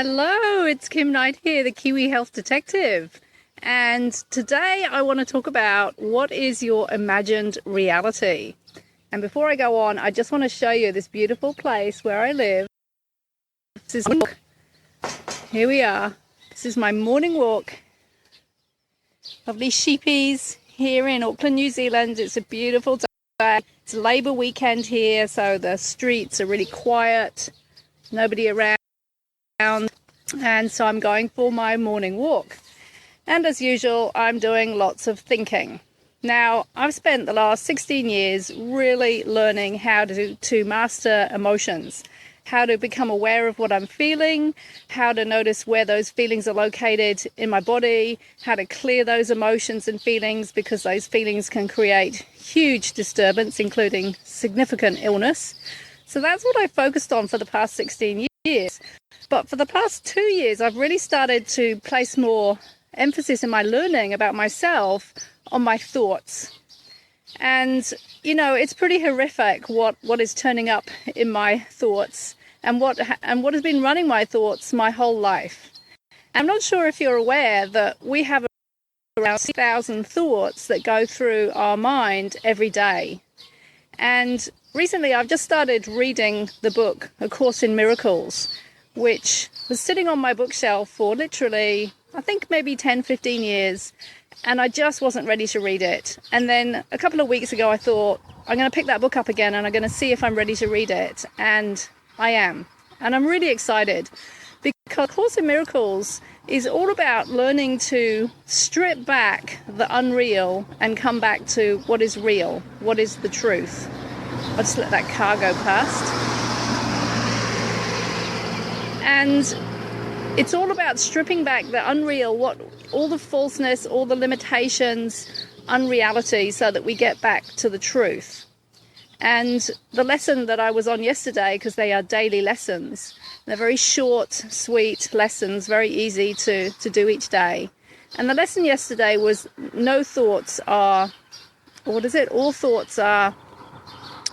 Hello, it's Kim Knight here, the Kiwi Health Detective. And today I want to talk about what is your imagined reality. And before I go on, I just want to show you this beautiful place where I live. Here we are. This is my morning walk. Lovely sheepies here in Auckland, New Zealand. It's a beautiful day. It's Labour weekend here, so the streets are really quiet. Nobody around. And so I'm going for my morning walk. And as usual, I'm doing lots of thinking. Now, I've spent the last 16 years really learning how to master emotions, how to become aware of what I'm feeling, how to notice where those feelings are located in my body, how to clear those emotions and feelings, because those feelings can create huge disturbance, including significant illness. So that's what I focused on for the past 16 years. But for the past 2 years, I've really started to place more emphasis in my learning about myself on my thoughts. And, you know, it's pretty horrific what is turning up in my thoughts and what has been running my thoughts my whole life. I'm not sure if you're aware that we have around 6,000 thoughts that go through our mind every day. And recently I've just started reading the book, A Course in Miracles, which was sitting on my bookshelf for literally, I think maybe 10, 15 years, and I just wasn't ready to read it. And then a couple of weeks ago I thought, I'm going to pick that book up again and I'm going to see if I'm ready to read it. And I am. And I'm really excited because Course in Miracles is all about learning to strip back the unreal and come back to what is real, what is the truth. I'll just let that car go past. And it's all about stripping back the unreal, all the falseness, all the limitations, unreality, so that we get back to the truth. And the lesson that I was on yesterday, because they are daily lessons, they're very short, sweet lessons, very easy to do each day. And the lesson yesterday was all thoughts are,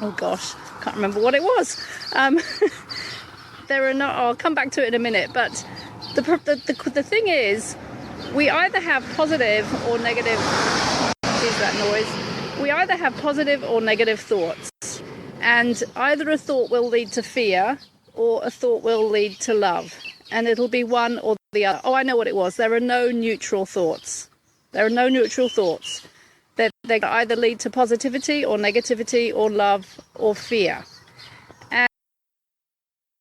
oh gosh, can't remember what it was. I'll come back to it in a minute, but the thing is, we either have positive or negative, excuse that noise, we either have positive or negative thoughts, and either a thought will lead to fear or a thought will lead to love, and it'll be one or the other. Oh, I know what it was. There are no neutral thoughts. There are no neutral thoughts. They either lead to positivity or negativity or love or fear.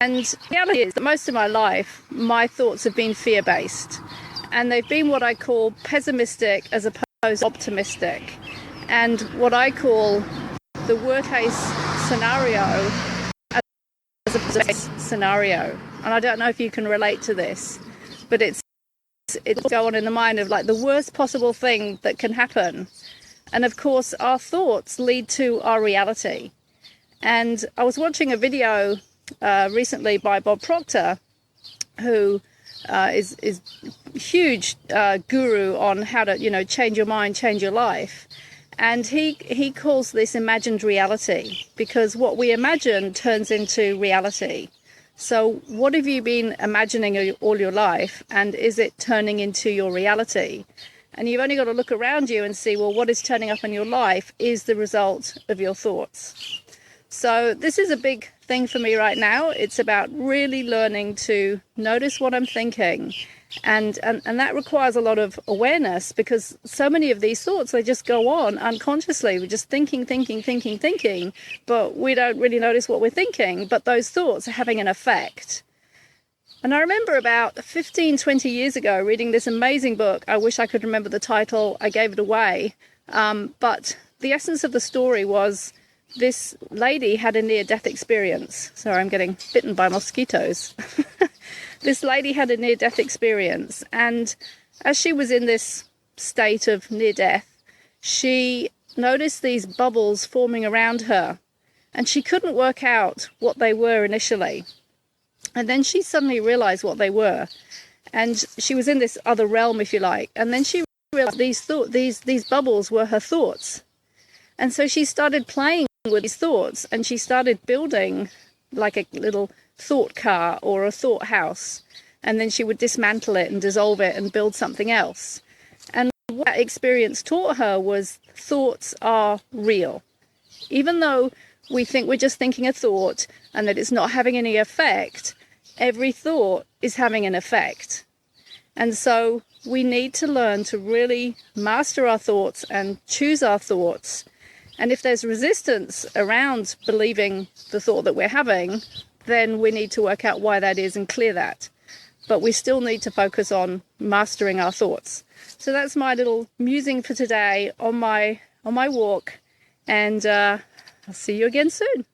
And the reality is that most of my life, my thoughts have been fear-based. And they've been what I call pessimistic as opposed to optimistic. And what I call the worst-case scenario as a best scenario. And I don't know if you can relate to this, but it's go on in the mind of like the worst possible thing that can happen. And of course, our thoughts lead to our reality. And I was watching a video recently by Bob Proctor, who is a huge guru on how to, change your mind, change your life. And he calls this imagined reality, because what we imagine turns into reality. So what have you been imagining all your life, and is it turning into your reality? And you've only got to look around you and see, well, what is turning up in your life is the result of your thoughts. So this is a big thing for me right now. It's about really learning to notice what I'm thinking. And that requires a lot of awareness, because so many of these thoughts, they just go on unconsciously. We're just thinking, but we don't really notice what we're thinking. But those thoughts are having an effect. And I remember about 15, 20 years ago reading this amazing book. I wish I could remember the title. I gave it away. But the essence of the story was this lady had a near-death experience. Sorry, I'm getting bitten by mosquitoes. This lady had a near-death experience, and as she was in this state of near-death, she noticed these bubbles forming around her, and she couldn't work out what they were initially. And then she suddenly realized what they were, and she was in this other realm, if you like, and then she realized these bubbles were her thoughts. And so she started playing with these thoughts, and she started building like a little thought car or a thought house. and then she would dismantle it and dissolve it and build something else. And what that experience taught her was thoughts are real. Even though we think we're just thinking a thought and that it's not having any effect, every thought is having an effect. And so we need to learn to really master our thoughts and choose our thoughts. And if there's resistance around believing the thought that we're having, then we need to work out why that is and clear that. But we still need to focus on mastering our thoughts. So that's my little musing for today on my walk. And I'll see you again soon.